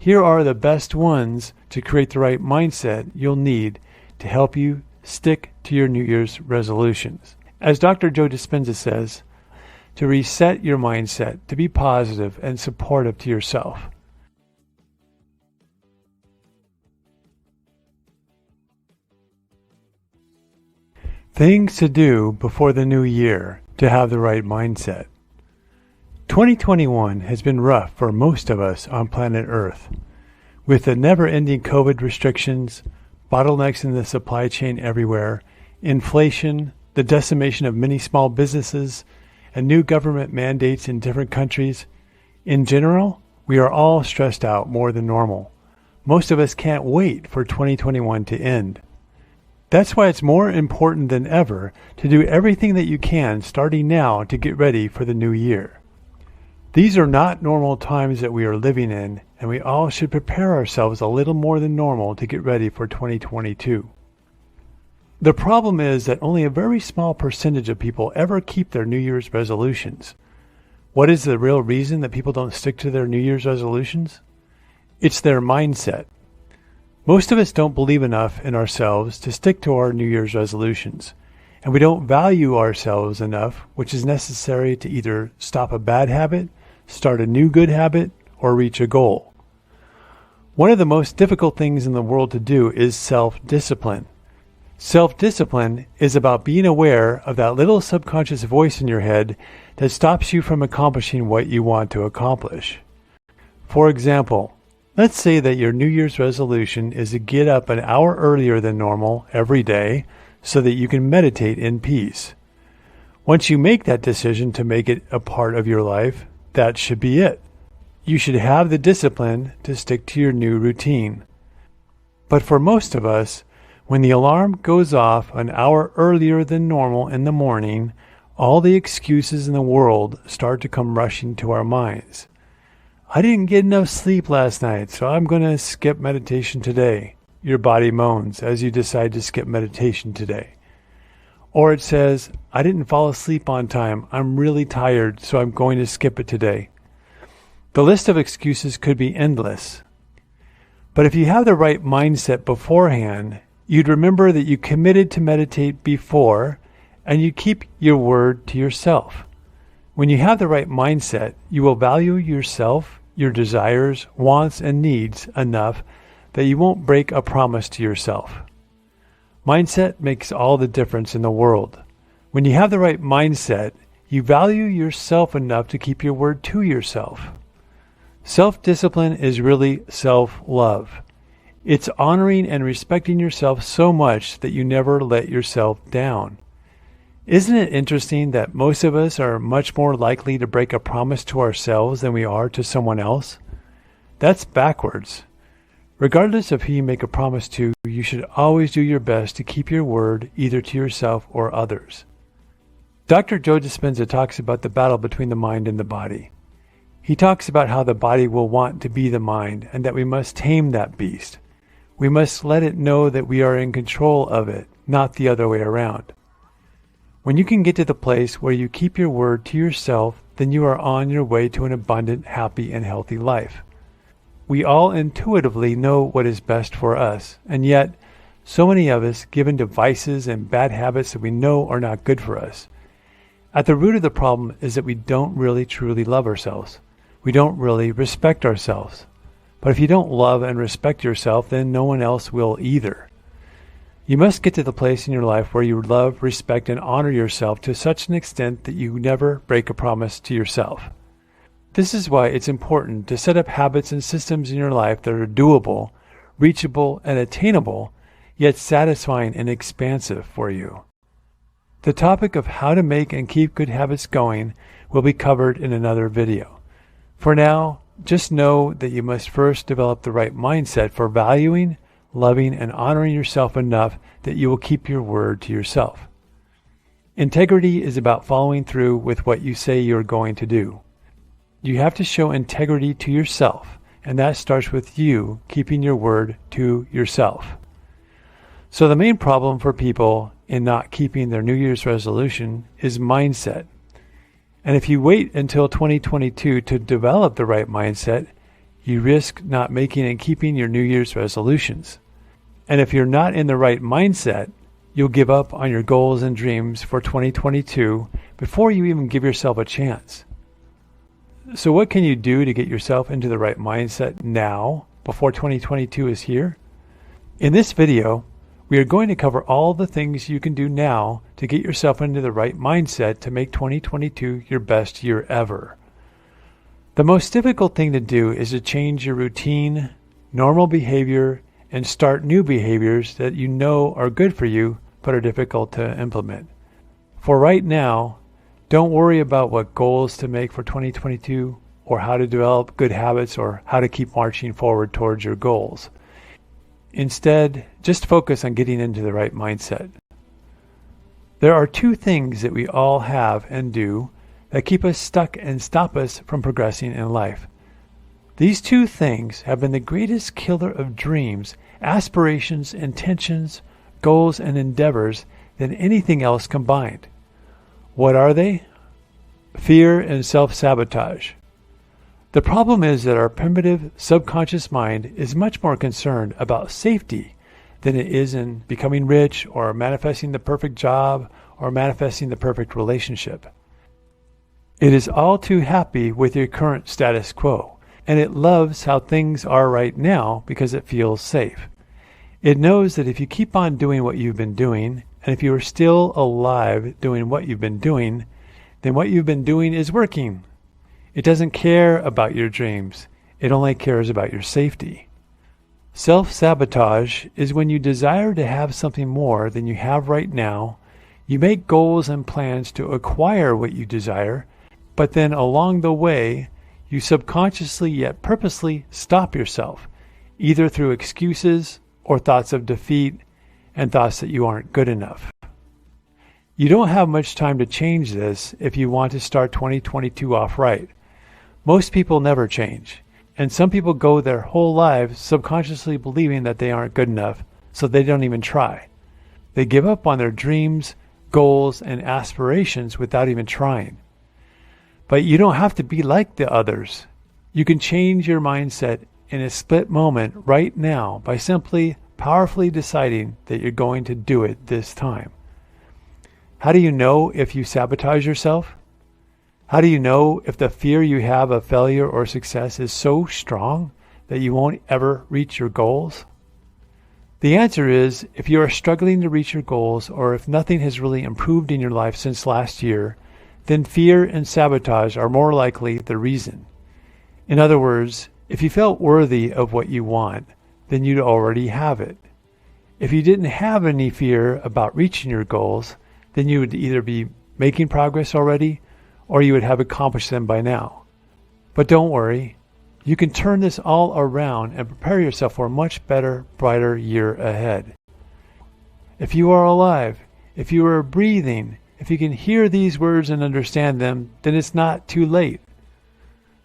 Here are the best ones to create the right mindset you'll need to help you stick to your New Year's resolutions. As Dr. Joe Dispenza says, to reset your mindset, to be positive and supportive to yourself. Things to do before the new year to have the right mindset. 2021 has been rough for most of us on planet Earth. With the never-ending COVID restrictions, bottlenecks in the supply chain everywhere, inflation, the decimation of many small businesses, and new government mandates in different countries, in general, we are all stressed out more than normal. Most of us can't wait for 2021 to end. That's why it's more important than ever to do everything that you can starting now to get ready for the new year. These are not normal times that we are living in, and we all should prepare ourselves a little more than normal to get ready for 2022. The problem is that only a very small percentage of people ever keep their New Year's resolutions. What is the real reason that people don't stick to their New Year's resolutions? It's their mindset. Most of us don't believe enough in ourselves to stick to our New Year's resolutions, and we don't value ourselves enough, which is necessary to either stop a bad habit, start a new good habit, or reach a goal. One of the most difficult things in the world to do is self-discipline. Self-discipline is about being aware of that little subconscious voice in your head that stops you from accomplishing what you want to accomplish. For example, let's say that your New Year's resolution is to get up an hour earlier than normal every day so that you can meditate in peace. Once you make that decision to make it a part of your life, that should be it. You should have the discipline to stick to your new routine. But for most of us, when the alarm goes off an hour earlier than normal in the morning, all the excuses in the world start to come rushing to our minds. I didn't get enough sleep last night, so I'm going to skip meditation today. Your body moans as you decide to skip meditation today. Or it says, I didn't fall asleep on time. I'm really tired, so I'm going to skip it today. The list of excuses could be endless. But if you have the right mindset beforehand, you'd remember that you committed to meditate before, and you keep your word to yourself. When you have the right mindset, you will value yourself, your desires, wants, and needs enough that you won't break a promise to yourself. Mindset makes all the difference in the world. When you have the right mindset, you value yourself enough to keep your word to yourself. Self-discipline is really self-love. It's honoring and respecting yourself so much that you never let yourself down. Isn't it interesting that most of us are much more likely to break a promise to ourselves than we are to someone else? That's backwards. Regardless of who you make a promise to, you should always do your best to keep your word either to yourself or others. Dr. Joe Dispenza talks about the battle between the mind and the body. He talks about how the body will want to be the mind and that we must tame that beast. We must let it know that we are in control of it, not the other way around. When you can get to the place where you keep your word to yourself, then you are on your way to an abundant, happy, and healthy life. We all intuitively know what is best for us, and yet so many of us give in to vices and bad habits that we know are not good for us. At the root of the problem is that we don't really truly love ourselves. We don't really respect ourselves. But if you don't love and respect yourself, then no one else will either. You must get to the place in your life where you love, respect, and honor yourself to such an extent that you never break a promise to yourself. This is why it's important to set up habits and systems in your life that are doable, reachable, and attainable, yet satisfying and expansive for you. The topic of how to make and keep good habits going will be covered in another video. For now, just know that you must first develop the right mindset for valuing, loving, and honoring yourself enough that you will keep your word to yourself. Integrity is about following through with what you say you're going to do. You have to show integrity to yourself, and that starts with you keeping your word to yourself. So the main problem for people in not keeping their New Year's resolution is mindset. And if you wait until 2022 to develop the right mindset, you risk not making and keeping your New Year's resolutions. And if you're not in the right mindset, you'll give up on your goals and dreams for 2022 before you even give yourself a chance. So what can you do to get yourself into the right mindset now, before 2022 is here? In this video, we are going to cover all the things you can do now to get yourself into the right mindset to make 2022 your best year ever. The most difficult thing to do is to change your routine, normal behavior, and start new behaviors that you know are good for you but are difficult to implement. For right now, don't worry about what goals to make for 2022 or how to develop good habits or how to keep marching forward towards your goals. Instead, just focus on getting into the right mindset. There are two things that we all have and do that keep us stuck and stop us from progressing in life. These two things have been the greatest killer of dreams, aspirations, intentions, goals, and endeavors than anything else combined. What are they? Fear and self-sabotage. The problem is that our primitive subconscious mind is much more concerned about safety than it is in becoming rich or manifesting the perfect job or manifesting the perfect relationship. It is all too happy with your current status quo, and it loves how things are right now because it feels safe. It knows that if you keep on doing what you've been doing, and if you are still alive doing what you've been doing, then what you've been doing is working. It doesn't care about your dreams. It only cares about your safety. Self-sabotage is when you desire to have something more than you have right now. You make goals and plans to acquire what you desire, but then along the way, you subconsciously yet purposely stop yourself, either through excuses or thoughts of defeat and thoughts that you aren't good enough. You don't have much time to change this if you want to start 2022 off right. Most people never change, and some people go their whole lives subconsciously believing that they aren't good enough, so they don't even try. They give up on their dreams, goals, and aspirations without even trying. But you don't have to be like the others. You can change your mindset in a split moment right now by simply powerfully deciding that you're going to do it this time. How do you know if you sabotage yourself? How do you know if the fear you have of failure or success is so strong that you won't ever reach your goals? The answer is, if you are struggling to reach your goals or if nothing has really improved in your life since last year, then fear and sabotage are more likely the reason. In other words, if you felt worthy of what you want, then you'd already have it. If you didn't have any fear about reaching your goals, then you would either be making progress already or you would have accomplished them by now. But don't worry, you can turn this all around and prepare yourself for a much better, brighter year ahead. If you are alive, if you are breathing, if you can hear these words and understand them, then it's not too late.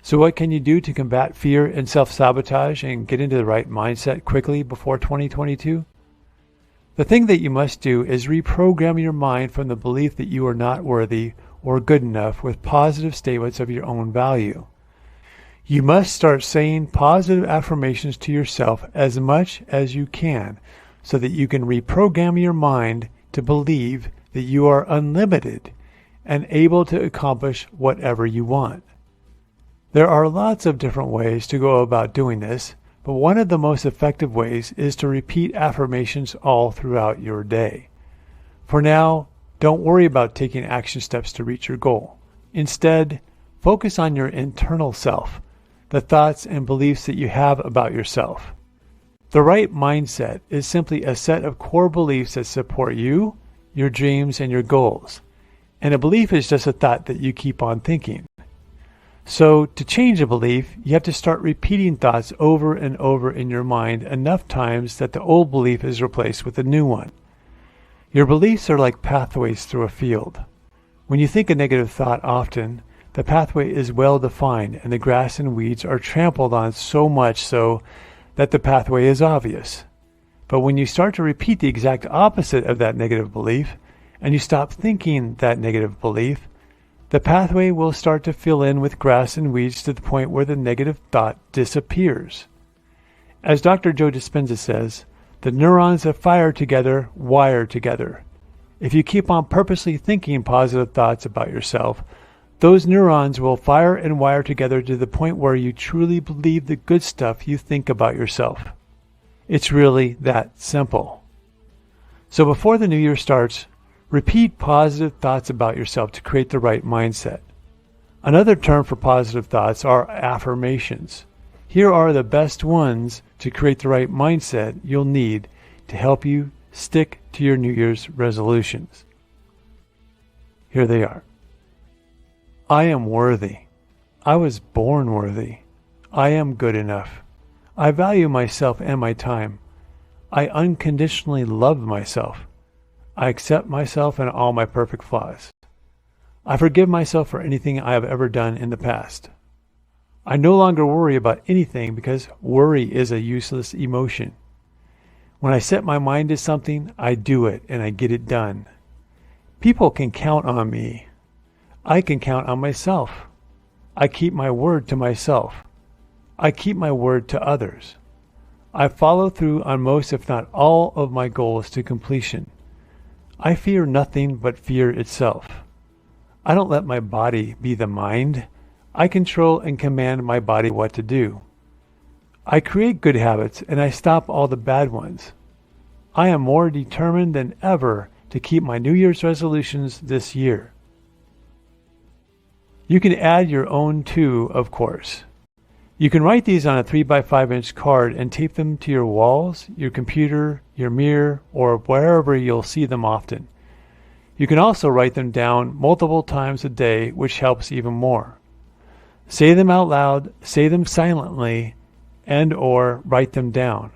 So what can you do to combat fear and self-sabotage and get into the right mindset quickly before 2022? The thing that you must do is reprogram your mind from the belief that you are not worthy or good enough with positive statements of your own value. You must start saying positive affirmations to yourself as much as you can so that you can reprogram your mind to believe that you are unlimited and able to accomplish whatever you want. There are lots of different ways to go about doing this, but one of the most effective ways is to repeat affirmations all throughout your day. For now, don't worry about taking action steps to reach your goal. Instead, focus on your internal self, the thoughts and beliefs that you have about yourself. The right mindset is simply a set of core beliefs that support you, your dreams, and your goals. And a belief is just a thought that you keep on thinking. So to change a belief, you have to start repeating thoughts over and over in your mind enough times that the old belief is replaced with a new one. Your beliefs are like pathways through a field. When you think a negative thought often, the pathway is well defined and the grass and weeds are trampled on so much so that the pathway is obvious. But when you start to repeat the exact opposite of that negative belief, and you stop thinking that negative belief, The pathway will start to fill in with grass and weeds to the point where the negative thought disappears. As Dr. Joe Dispenza says, the neurons that fire together wire together. If you keep on purposely thinking positive thoughts about yourself, those neurons will fire and wire together to the point where you truly believe the good stuff you think about yourself. It's really that simple. So before the new year starts, repeat positive thoughts about yourself to create the right mindset. Another term for positive thoughts are affirmations. Here are the best ones to create the right mindset you'll need to help you stick to your New Year's resolutions. Here they are. I am worthy. I was born worthy. I am good enough. I value myself and my time. I unconditionally love myself. I accept myself and all my perfect flaws. I forgive myself for anything I have ever done in the past. I no longer worry about anything because worry is a useless emotion. When I set my mind to something, I do it and I get it done. People can count on me. I can count on myself. I keep my word to myself. I keep my word to others. I follow through on most, if not all, of my goals to completion. I fear nothing but fear itself. I don't let my body be the mind. I control and command my body what to do. I create good habits and I stop all the bad ones. I am more determined than ever to keep my New Year's resolutions this year. You can add your own too, of course. You can write these on a 3x5-inch card and tape them to your walls, your computer, your mirror, or wherever you'll see them often. You can also write them down multiple times a day, which helps even more. Say them out loud, say them silently, and/or write them down.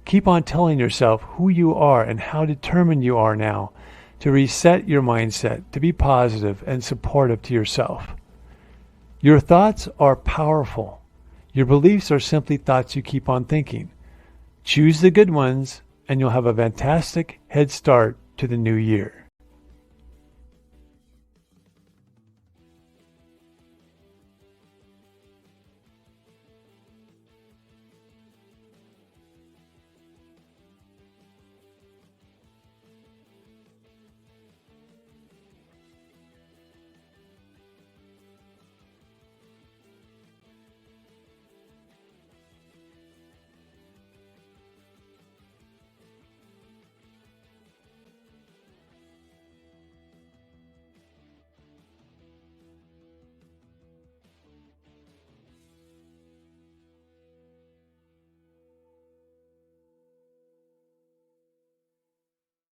Keep on telling yourself who you are and how determined you are now to reset your mindset, to be positive and supportive to yourself. Your thoughts are powerful. Your beliefs are simply thoughts you keep on thinking. Choose the good ones, and you'll have a fantastic head start to the new year.